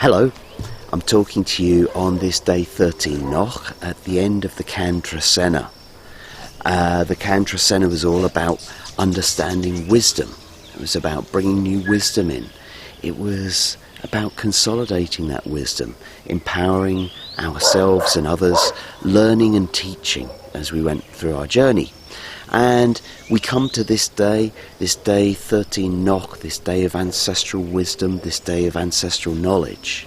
Hello, I'm talking to you on this day 13 noch at the end of the Trecena. The Trecena was all about understanding wisdom. It was about bringing new wisdom in. It was about consolidating that wisdom, empowering ourselves and others, learning and teaching as we went through our journey. And we come to this day 13 noch, this day of ancestral wisdom, this day of ancestral knowledge.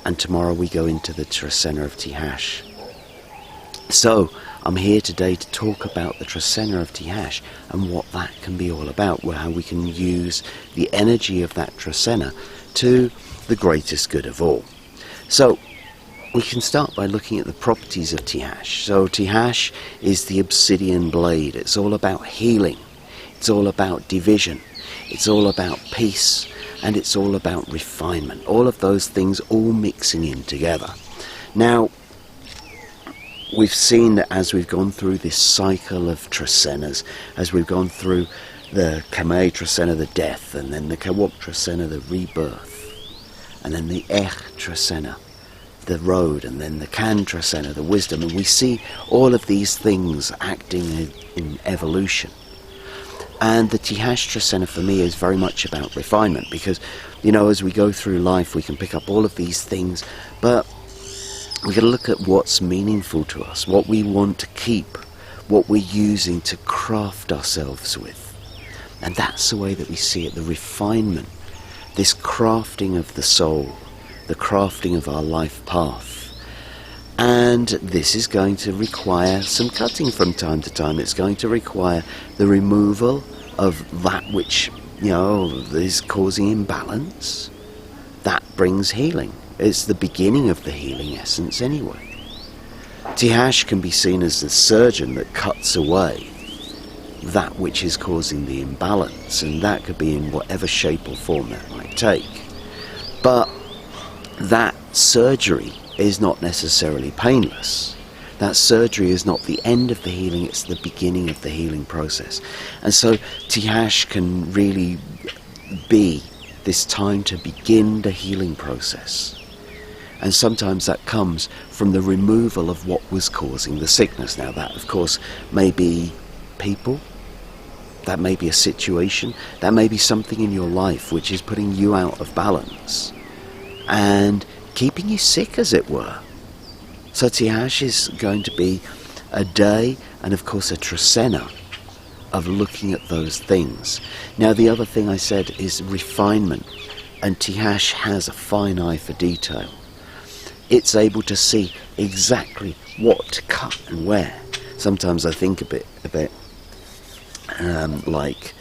And tomorrow we go into the Trecena of Tihash. So, I'm here today to talk about the Trecena of Tihash and what that can be all about, how we can use the energy of that Trecena to the greatest good of all. So, we can start by looking at the properties of Tihash. So Tihash is the obsidian blade. It's all about healing. It's all about division. It's all about peace. And it's all about refinement. All of those things all mixing in together. Now, we've seen that as we've gone through this cycle of Trecenas, as we've gone through the Kame Trecena, the death, and then the Kawak Trecena, the rebirth, and then the Trecena, the road, and then the Trecena, the wisdom, and we see all of these things acting in evolution. And the Tihash Trecena for me is very much about refinement, because, you know, as we go through life we can pick up all of these things, but we've got to look at what's meaningful to us, what we want to keep, what we're using to craft ourselves with. And that's the way that we see it, the refinement, this crafting of the soul, the crafting of our life path. And this is going to require some cutting from time to time. It's going to require the removal of that which, you know, is causing imbalance. That brings healing. It's the beginning of the healing essence anyway. Tihash can be seen as the surgeon that cuts away that which is causing the imbalance, and that could be in whatever shape or form that might take. But that surgery is not necessarily painless. That surgery is not the end of the healing, it's the beginning of the healing process. And so Tihash can really be this time to begin the healing process. And sometimes that comes from the removal of what was causing the sickness. Now that, of course, may be people, that may be a situation, that may be something in your life which is putting you out of balance and keeping you sick, as it were. So Tihash is going to be a day, and of course a Trecena, of looking at those things. Now the other thing I said is refinement, and Tihash has a fine eye for detail. It's able to see exactly what to cut and where. Sometimes I think a bit like,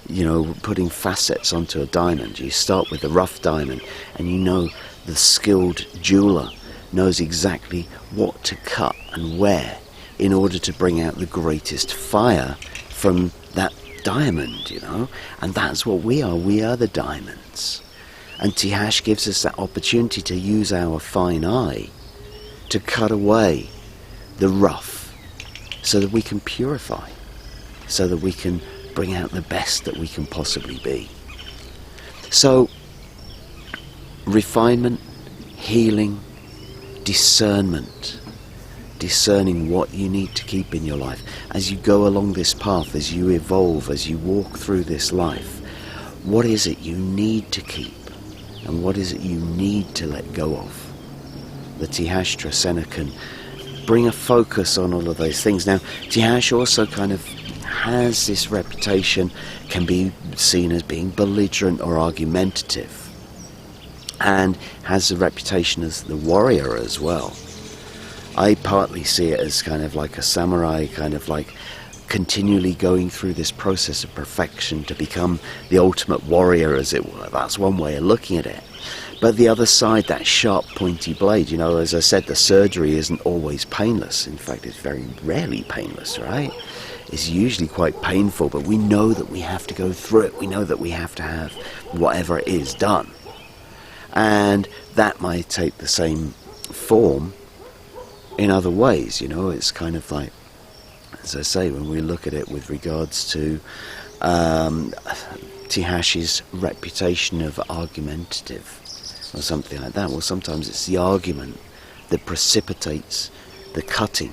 you know, putting facets onto a diamond. You start with the rough diamond, and you know the skilled jeweler knows exactly what to cut and where in order to bring out the greatest fire from that diamond, you know. And that's what we are the diamonds. And Tihash gives us that opportunity to use our fine eye to cut away the rough so that we can purify, so that we can bring out the best that we can possibly be. So, refinement, healing, discernment, discerning what you need to keep in your life. As you go along this path, as you evolve, as you walk through this life, what is it you need to keep? And what is it you need to let go of? The Tihash Trecena can bring a focus on all of those things. Now, Tihash also kind of has this reputation, can be seen as being belligerent or argumentative, and has a reputation as the warrior as well. I partly see it as kind of like a samurai, kind of like continually going through this process of perfection to become the ultimate warrior, as it were. That's one way of looking at it. But the other side, that sharp pointy blade, you know, as I said, the surgery isn't always painless. In fact, it's very rarely painless, right? It's usually quite painful, but we know that we have to go through it. We know that we have to have whatever it is done. And that might take the same form in other ways, you know. It's kind of like, as I say, when we look at it with regards to Tihash's reputation of argumentative, or something like that. Well, sometimes it's the argument that precipitates the cutting,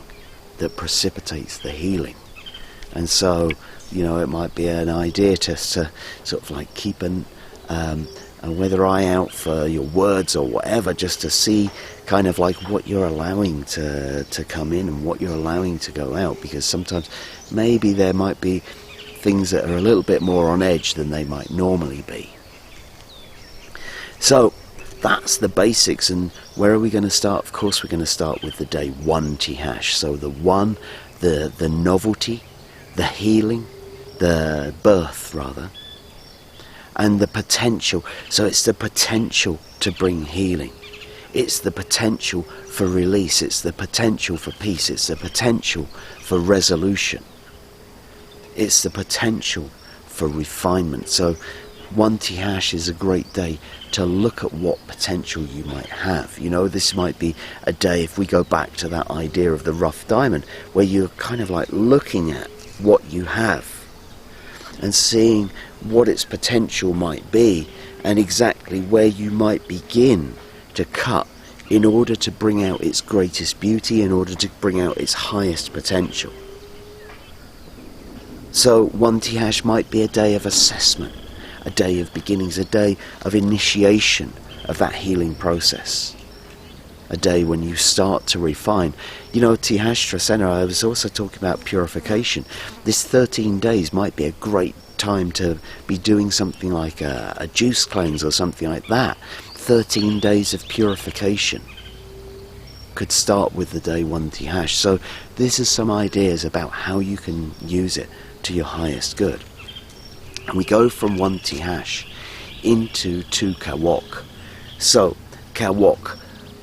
that precipitates the healing. And so, it might be an idea to sort of like keep a weather eye out for your words or whatever, just to see kind of like what you're allowing to come in and what you're allowing to go out, because sometimes maybe there might be things that are a little bit more on edge than they might normally be. So that's the basics. And where are we going to start? Of course we're going to start with the day 1 Tihash. So the one, the novelty, the healing, the birth rather, and the potential. So it's the potential to bring healing. It's the potential for release. It's the potential for peace. It's the potential for resolution. It's the potential for refinement. So 1 Tihash is a great day to look at what potential you might have. This might be a day, if we go back to that idea of the rough diamond, where you're kind of like looking at what you have and seeing what its potential might be, and exactly where you might begin to cut in order to bring out its greatest beauty, in order to bring out its highest potential. So 1 Tihash might be a day of assessment, a day of beginnings, a day of initiation of that healing process, a day when you start to refine. Tihash Trecena, I was also talking about purification. This 13 days might be a great time to be doing something like a juice cleanse or something like that. 13 days of purification could start with the day 1 Tihash. So these are some ideas about how you can use it to your highest good. And we go from 1 Tihash into 2 Kawak. So Kawak,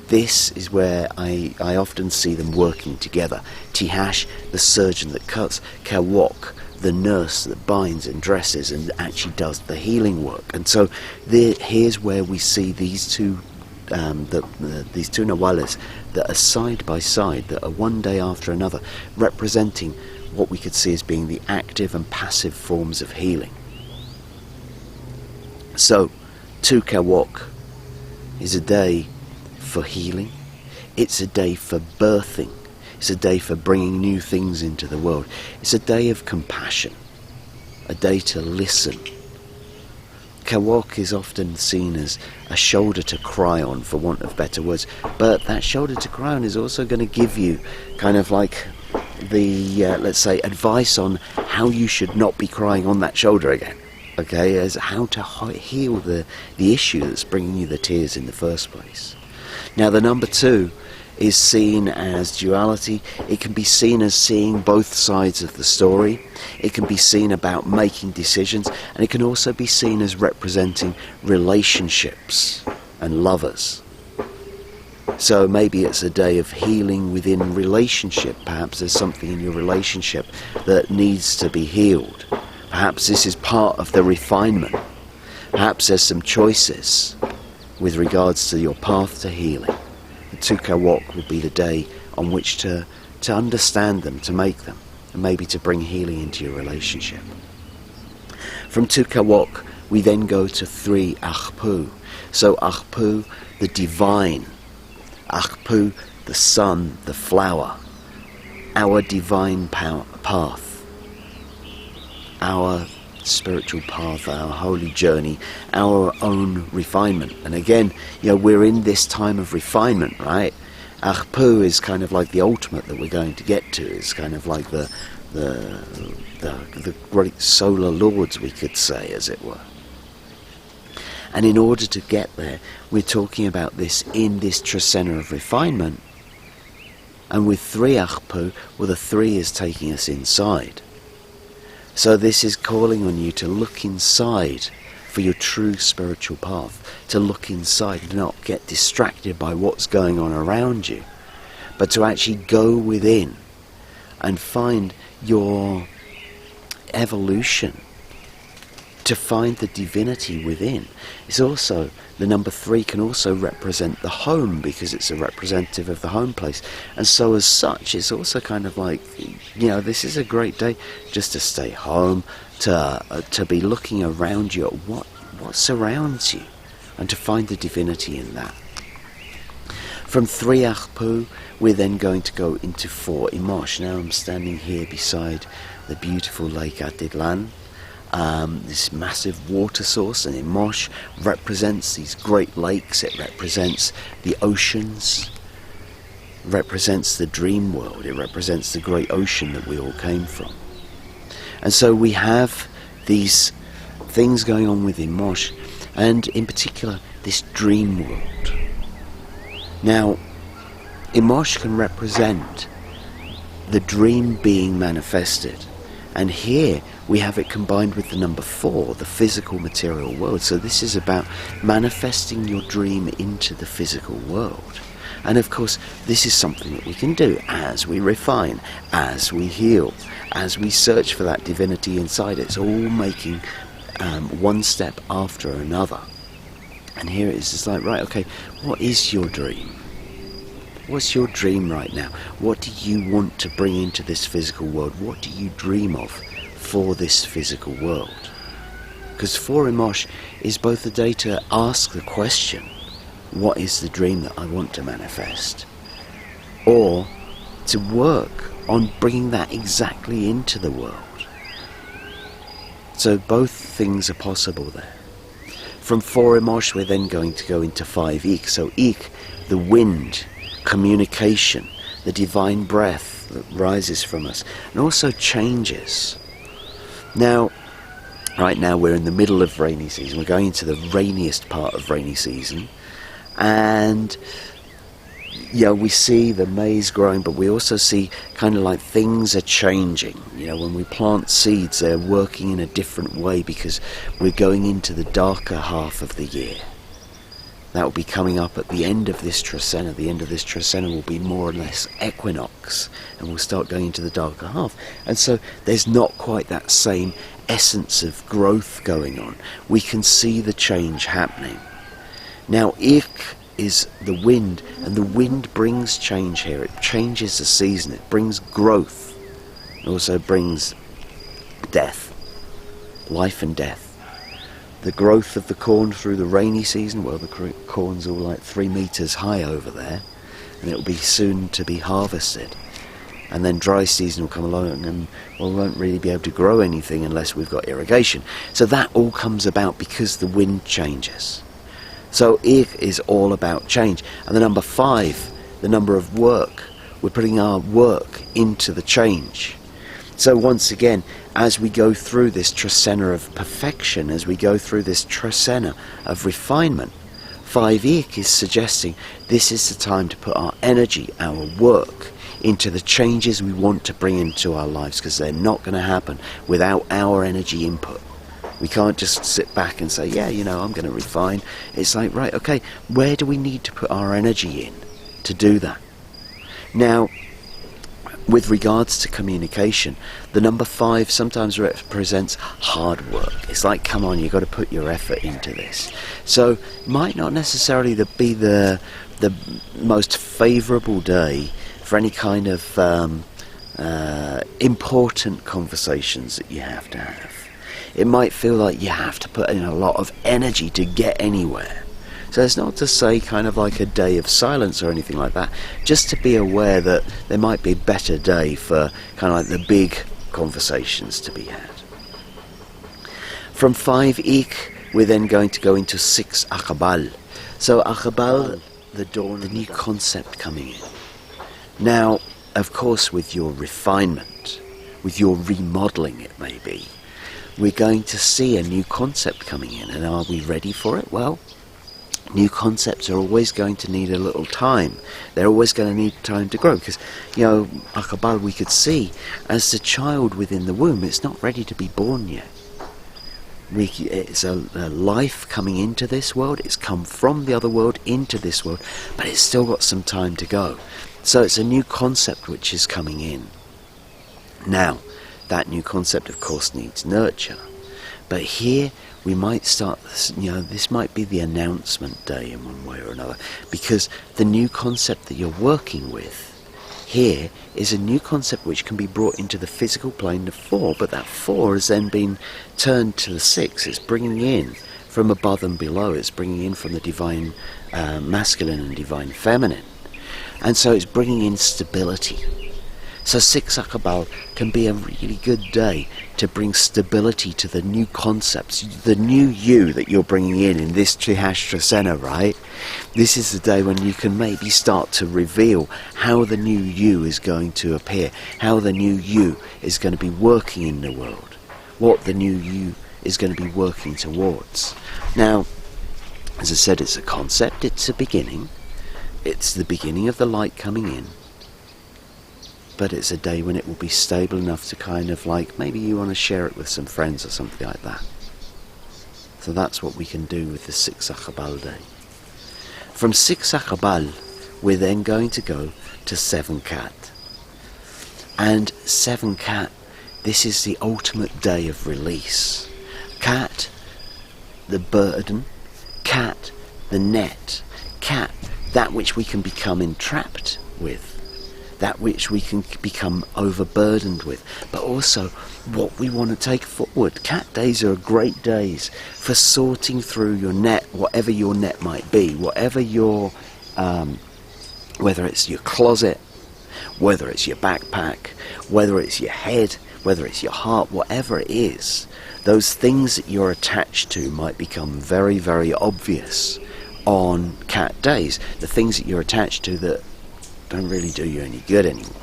this is where I often see them working together. Tihash, the surgeon that cuts; Kawak, the nurse that binds and dresses and actually does the healing work. And so here's where we see these two these two Nahuales that are side by side, that are one day after another, representing what we could see as being the active and passive forms of healing. So 2 Kawak is a day for healing. It's a day for birthing. It's a day for bringing new things into the world. It's a day of compassion, a day to listen. Kawak is often seen as a shoulder to cry on, for want of better words, but that shoulder to cry on is also going to give you kind of like the, let's say, advice on how you should not be crying on that shoulder again, okay, as how to heal the issue that's bringing you the tears in the first place. Now the number 2 is seen as duality. It can be seen as seeing both sides of the story. It can be seen about making decisions, and it can also be seen as representing relationships and lovers. So maybe it's a day of healing within relationship. Perhaps there's something in your relationship that needs to be healed. Perhaps this is part of the refinement. Perhaps there's some choices with regards to your path to healing. The 2 Kawak will be the day on which to understand them, to make them, and maybe to bring healing into your relationship. From 2 Kawak, we then go to 3 Ajpu. So Ajpu, the divine. Ajpu, the sun, the flower. Our divine path. Our spiritual path, our holy journey, our own refinement. And again, we're in this time of refinement, right? Ajpu is kind of like the ultimate that we're going to get to. It's kind of like the great solar lords, we could say, as it were. And in order to get there, we're talking about this in this Trecena of refinement. And with 3 Ajpu, well, the 3 is taking us inside. So this is calling on you to look inside for your true spiritual path, to look inside and not get distracted by what's going on around you, but to actually go within and find your evolution to find the divinity within. It's also, the number 3 can also represent the home, because it's a representative of the home place. And so as such, it's also kind of like, this is a great day just to stay home, to be looking around you at what surrounds you, and to find the divinity in that. From 3 Ajpu, we're then going to go into 4 Imox. Now I'm standing here beside the beautiful Lake Atitlan, this massive water source, and Imox represents these great lakes. It represents the oceans, represents the dream world. It represents the great ocean that we all came from. And so we have these things going on with Imox, and in particular this dream world. Now, Imox can represent the dream being manifested, and here we have it combined with the number 4, the physical material world. So this is about manifesting your dream into the physical world. And of course, this is something that we can do as we refine, as we heal, as we search for that divinity inside. It's all making one step after another. And here it is, it's like, right, okay, what is your dream? What's your dream right now? What do you want to bring into this physical world? What do you dream of for this physical world? Because 4 Imox is both a day to ask the question, what is the dream that I want to manifest? Or to work on bringing that exactly into the world. So both things are possible there. From 4 Imox, we're then going to go into 5 Ik. So Ik, the wind, communication, the divine breath that rises from us, and also changes. Now, right now we're in the middle of rainy season. We're going into the rainiest part of rainy season, and we see the maize growing, but we also see kind of like things are changing. When we plant seeds, they're working in a different way because we're going into the darker half of the year. That will be coming up at the end of this Trecena. The end of this Trecena will be more or less equinox, and we'll start going into the darker half. And so there's not quite that same essence of growth going on. We can see the change happening. Now, Ik is the wind, and the wind brings change here. It changes the season. It brings growth. It also brings death, life and death. The growth of the corn through the rainy season, well, the corn's all like 3 meters high over there, and it will be soon to be harvested. And then dry season will come along, and we won't really be able to grow anything unless we've got irrigation. So that all comes about because the wind changes. So Ik is all about change. And the number 5, the number of work, we're putting our work into the change. So once again, as we go through this Trecena of perfection, as we go through this Trecena of refinement, 5 Ik is suggesting this is the time to put our energy, our work, into the changes we want to bring into our lives, because they're not going to happen without our energy input. We can't just sit back and say, I'm going to refine. It's like, right, okay, where do we need to put our energy in to do that? Now, with regards to communication, the number 5 sometimes represents hard work. It's like, come on, you've got to put your effort into this. So, might not necessarily be the most favourable day for any kind of important conversations that you have to have. It might feel like you have to put in a lot of energy to get anywhere. So it's not to say kind of like a day of silence or anything like that, just to be aware that there might be a better day for kind of like the big conversations to be had. From 5 Ik, we're then going to go into 6 Akabal. So Akabal, the dawn, the new concept coming in. Now, of course, with your refinement, with your remodeling it may be, we're going to see a new concept coming in, and are we ready for it? Well, new concepts are always going to need a little time. They're always going to need time to grow, because, Akabal, we could see, as the child within the womb, it's not ready to be born yet. It's a life coming into this world. It's come from the other world into this world, but it's still got some time to go. So it's a new concept which is coming in. Now, that new concept, of course, needs nurture. But here we might start, this might be the announcement day in one way or another, because the new concept that you're working with here is a new concept which can be brought into the physical plane of 4, but that 4 has then been turned to the 6. It's bringing in from above and below. It's bringing in from the divine masculine and divine feminine. And so it's bringing in stability. So 6 Akabal can be a really good day to bring stability to the new concepts, the new you that you're bringing in this Tihash Trecena, right? This is the day when you can maybe start to reveal how the new you is going to appear, how the new you is going to be working in the world, what the new you is going to be working towards. Now, as I said, it's a concept, it's a beginning, it's the beginning of the light coming in. But it's a day when it will be stable enough to kind of like, maybe you want to share it with some friends or something like that. So that's what we can do with the 6 Akabal day. From 6 Akabal, we're then going to go to 7 Cat. And 7 Cat, this is the ultimate day of release. Cat, the burden. Cat, the net. Cat, that which we can become entrapped with. That which we can become overburdened with, but also what we want to take forward. Cat days are great days for sorting through your net, whatever your net might be, whatever your, whether it's your closet, whether it's your backpack, whether it's your head, whether it's your heart, whatever it is. Those things that you're attached to might become very, very obvious on cat days. The things that you're attached to that don't really do you any good anymore.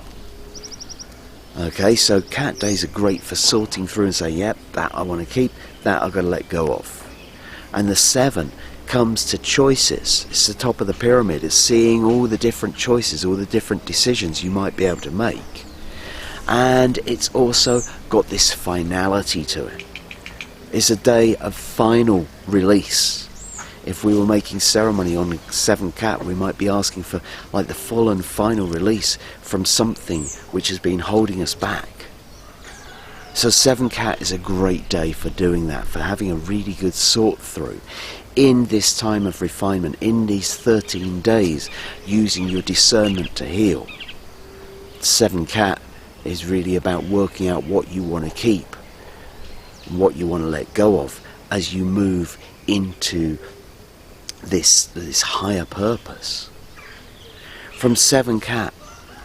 Okay, so cat days are great for sorting through and say, yep, that I want to keep, that I've got to let go of. And the 7 comes to choices. It's the top of the pyramid. It's seeing all the different choices, all the different decisions you might be able to make. And it's also got this finality to it. It's a day of final release. If we were making ceremony on 7 Cat, we might be asking for like the full and final release from something which has been holding us back. So 7 Cat is a great day for doing that, for having a really good sort through in this time of refinement, in these 13 days, using your discernment to heal. 7 Cat is really about working out what you want to keep, what you want to let go of as you move into this higher purpose. From 7 Cat,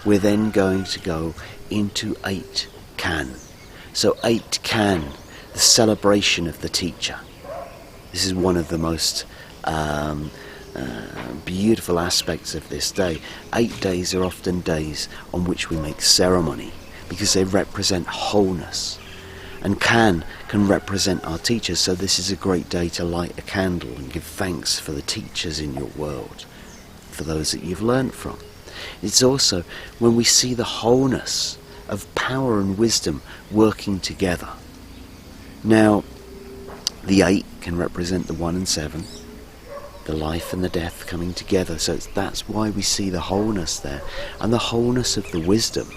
we're then going to go into 8 Can. So 8 Can, the celebration of the teacher. This is one of the most beautiful aspects of this day. 8 days are often days on which we make ceremony because they represent wholeness. And can represent our teachers, so this is a great day to light a candle and give thanks for the teachers in your world, for those that you've learned from. It's also when we see the wholeness of power and wisdom working together. Now, the 8 can represent the 1 and 7, the life and the death coming together, so that's why we see the wholeness there, and the wholeness of the wisdom.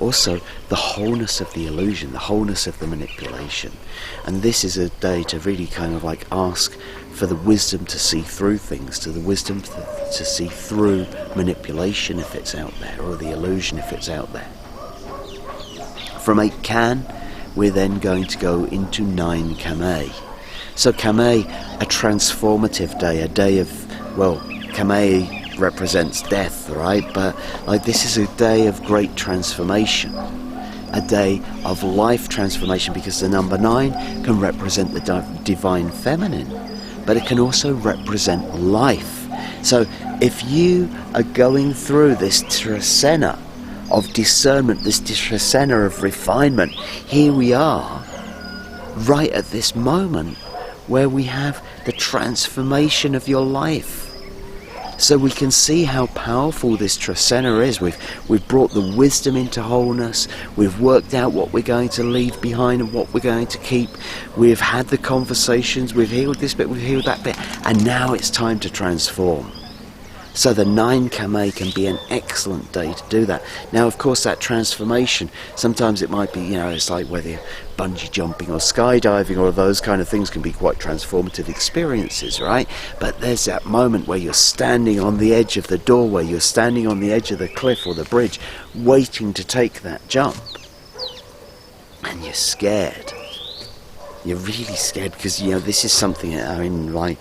Also, the wholeness of the illusion, the wholeness of the manipulation. And this is a day to really kind of like ask for the wisdom to see through things, to the wisdom to see through manipulation if it's out there, or the illusion if it's out there. From 8 Can, we're then going to go into 9 Kame. So Kame, a transformative day, a day of, well, Kame represents death, right? But like this is a day of great transformation, a day of life transformation, because the number 9 can represent the divine feminine, but it can also represent life. So if you are going through this Trecena of discernment, this Trecena of refinement, here we are right at this moment where we have the transformation of your life. So we can see how powerful this Trecena is. We've brought the wisdom into wholeness. We've worked out what we're going to leave behind and what we're going to keep. We've had the conversations. We've healed this bit, we've healed that bit. And now it's time to transform. So the 9 Kame can be an excellent day to do that. Now, of course, that transformation, sometimes it might be, you know, it's like whether you're bungee jumping or skydiving, or those kind of things can be quite transformative experiences, right? But there's that moment where you're standing on the edge of the doorway, you're standing on the edge of the cliff or the bridge, waiting to take that jump. And you're scared. You're really scared because, you know, this is something, I mean, like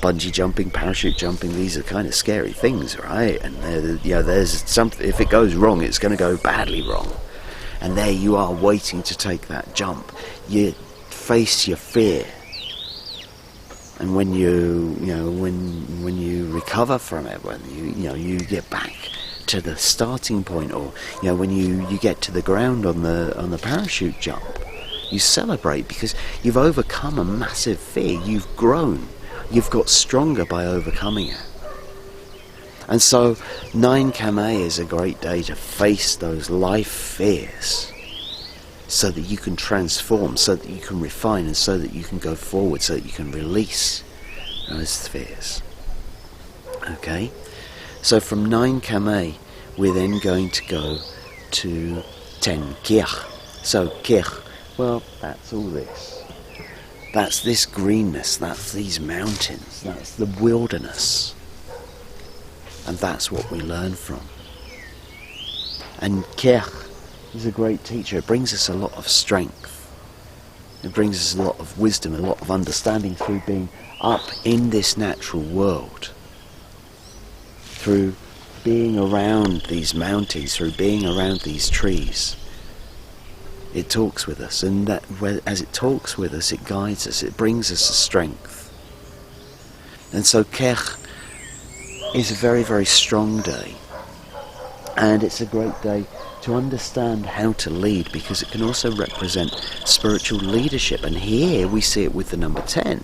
bungee jumping, parachute jumping, these are kind of scary things, right? And you know, there's something, if it goes wrong, it's going to go badly wrong. And there you are waiting to take that jump. You face your fear. And when when you recover from it, when you get back to the starting point, or when you get to the ground on the parachute jump, you celebrate because you've overcome a massive fear. You've grown. You've got stronger by overcoming it. And so 9 Kame is a great day to face those life fears so that you can transform, so that you can refine, and so that you can go forward, so that you can release those fears. Okay? So from 9 Kame, we're then going to go to 10 Kirch. So Kirch, well, that's all this. That's this greenness, that's these mountains, that's the wilderness. And that's what we learn from. And Kirch is a great teacher. It brings us a lot of strength. It brings us a lot of wisdom, a lot of understanding through being up in this natural world. Through being around these mountains, through being around these trees. It talks with us, and that as it talks with us, it guides us, it brings us a strength. And so Kirch is a very, very strong day, and it's a great day to understand how to lead, because it can also represent spiritual leadership, and here we see it with the number 10,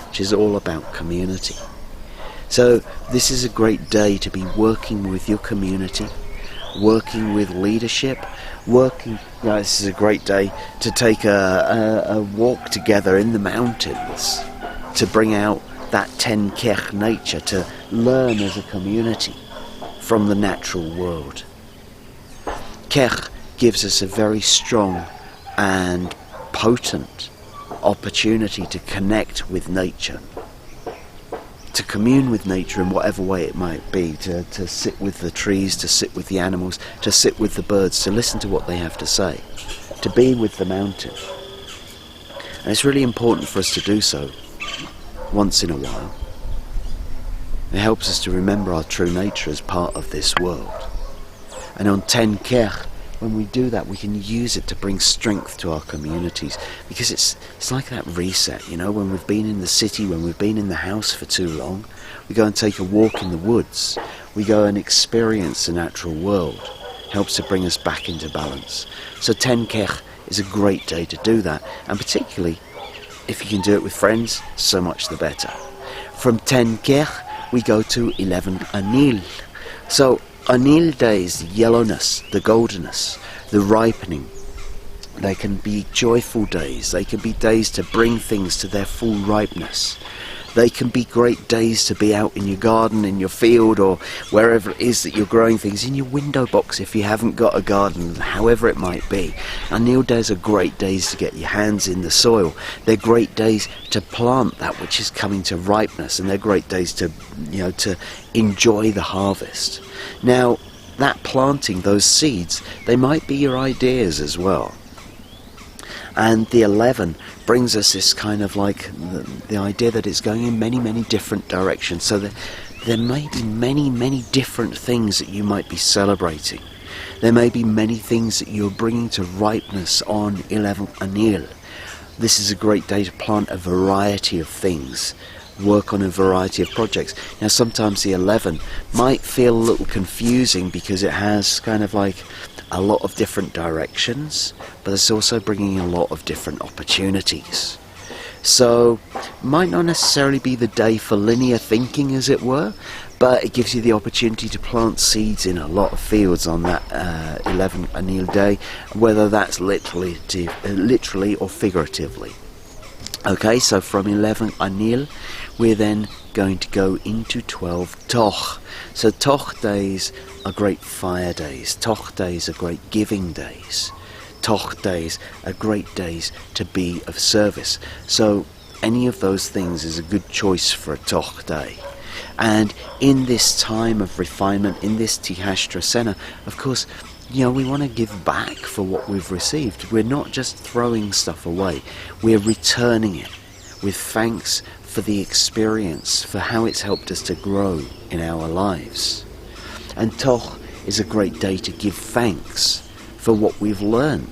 which is all about community. So this is a great day to be working with your community, working with leadership, this is a great day to take a walk together in the mountains, to bring out that 10 Kirch nature, to learn as a community from the natural world. Kirch gives us a very strong and potent opportunity to connect with nature, to commune with nature in whatever way it might be, to sit with the trees, to sit with the animals, to sit with the birds, to listen to what they have to say, to be with the mountain. And it's really important for us to do so once in a while. It helps us to remember our true nature as part of this world. And on 10 Kirch, when we do that, we can use it to bring strength to our communities, because it's like that reset, when we've been in the city, when we've been in the house for too long, we go and take a walk in the woods, we go and experience the natural world. It helps to bring us back into balance. So 10 Kirch is a great day to do that, and particularly if you can do it with friends, so much the better. From 10 Kirch, we go to 11 Anil. So Anil days, the yellowness, the goldenness, the ripening. They can be joyful days. They can be days to bring things to their full ripeness. They can be great days to be out in your garden, in your field, or wherever it is that you're growing things, in your window box if you haven't got a garden, however it might be. Anil days are great days to get your hands in the soil. They're great days to plant that which is coming to ripeness, and they're great days to, to enjoy the harvest. Now, that planting, those seeds, they might be your ideas as well. And the 11 brings us this kind of like the idea that it's going in many, many different directions. So that there may be many, many different things that you might be celebrating. There may be many things that you're bringing to ripeness on 11 Anil. This is a great day to plant a variety of things, work on a variety of projects. Now sometimes the 11 might feel a little confusing because it has kind of like a lot of different directions, but it's also bringing a lot of different opportunities. So might not necessarily be the day for linear thinking, as it were, but it gives you the opportunity to plant seeds in a lot of fields on that 11 Anil day, whether that's literally or figuratively. Okay, so from 11 Anil, we're then going to go into 12 Toch. So Toch days are great fire days. Toch days are great giving days. Toch days are great days to be of service. So any of those things is a good choice for a Toch day. And in this time of refinement, in this Tihash Trecena, of course, you know, we want to give back for what we've received. We're not just throwing stuff away, we're returning it with thanks for the experience, for how it's helped us to grow in our lives. And Toch is a great day to give thanks for what we've learned.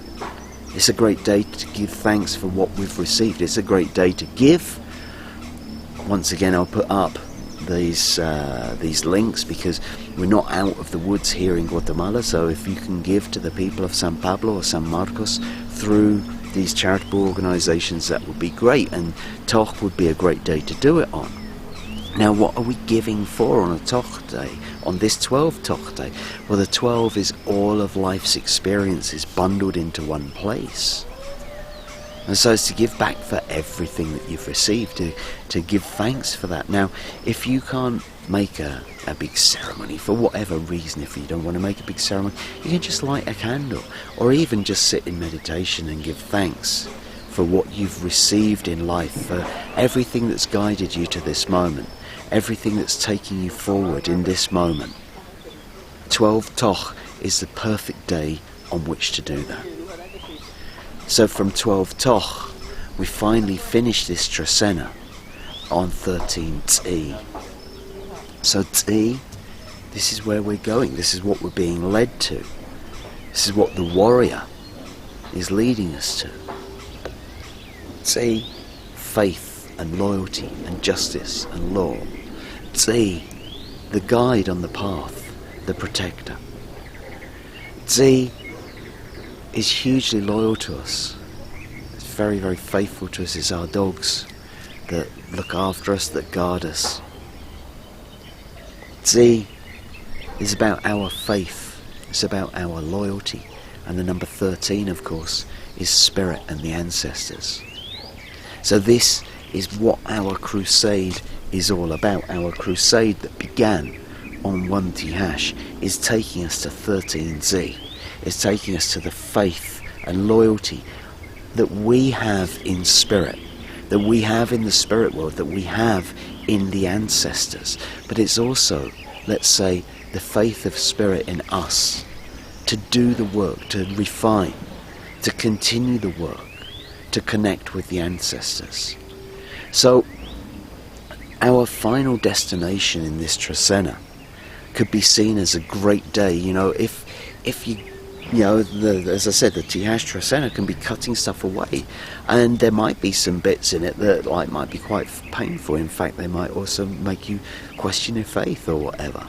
It's a great day to give thanks for what we've received. It's a great day to give. Once again, I'll put up these links, because we're not out of the woods here in Guatemala, so if you can give to the people of San Pablo or San Marcos through these charitable organizations, that would be great, and Toch would be a great day to do it on. Now, what are we giving for on a Toch day, on this 12 Toch day? Well, the 12 is all of life's experiences bundled into one place. And so it's to give back for everything that you've received, to give thanks for that. Now, if you can't make a big ceremony, for whatever reason, if you don't want to make a big ceremony, you can just light a candle, or even just sit in meditation and give thanks for what you've received in life, for everything that's guided you to this moment, everything that's taking you forward in this moment. 12 Toch is the perfect day on which to do that. So from 12 Toch, we finally finish this Trecena on 13 Tz'i. So Tz'i, this is where we're going. This is what we're being led to. This is what the warrior is leading us to. Tz'i, faith and loyalty and justice and law. Tz'i, the guide on the path, the protector. Tz'i is hugely loyal to us. It's very, very faithful to us. It's our dogs that look after us, that guard us. Tz'i is about our faith. It's about our loyalty. And the number 13, of course, is spirit and the ancestors. So this is what our crusade is all about. Our crusade that began on 1 Tihash is taking us to 13 Tz'i. It's taking us to the faith and loyalty that we have in spirit, that we have in the spirit world, that we have in the ancestors. But it's also, let's say, the faith of spirit in us to do the work, to refine, to continue the work, to connect with the ancestors. So our final destination in this Trecena could be seen as a great day. You know, if you know, as I said, the Tihash Trecena can be cutting stuff away, and there might be some bits in it that might be quite painful. In fact, they might also make you question your faith or whatever.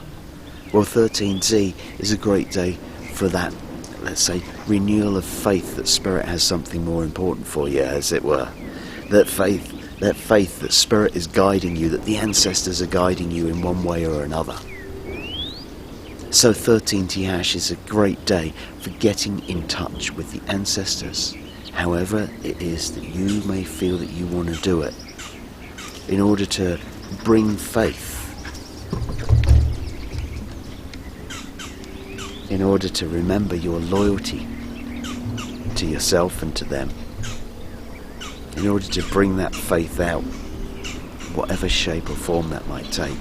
Well, 13 Tz'i is a great day for that, let's say, renewal of faith that spirit has something more important for you, as it were. That faith that spirit is guiding you, that the ancestors are guiding you in one way or another. So 13 Tihash is a great day for getting in touch with the ancestors, however it is that you may feel that you want to do it, in order to bring faith, in order to remember your loyalty to yourself and to them, in order to bring that faith out, whatever shape or form that might take.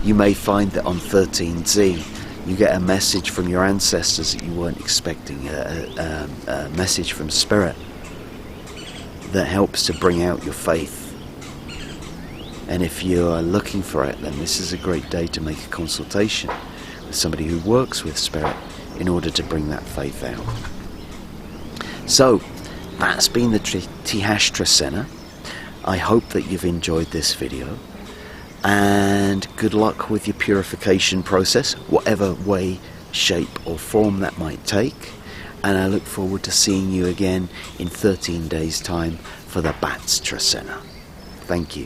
You may find that on 13 Tz'i you get a message from your ancestors that you weren't expecting, a message from spirit that helps to bring out your faith. And if you are looking for it, then this is a great day to make a consultation with somebody who works with spirit in order to bring that faith out. So that's been the Tihash Trecena. I hope that you've enjoyed this video, and good luck with your purification process, whatever way, shape or form that might take, and I look forward to seeing you again in 13 days' time for the Bats Trecena. Thank you.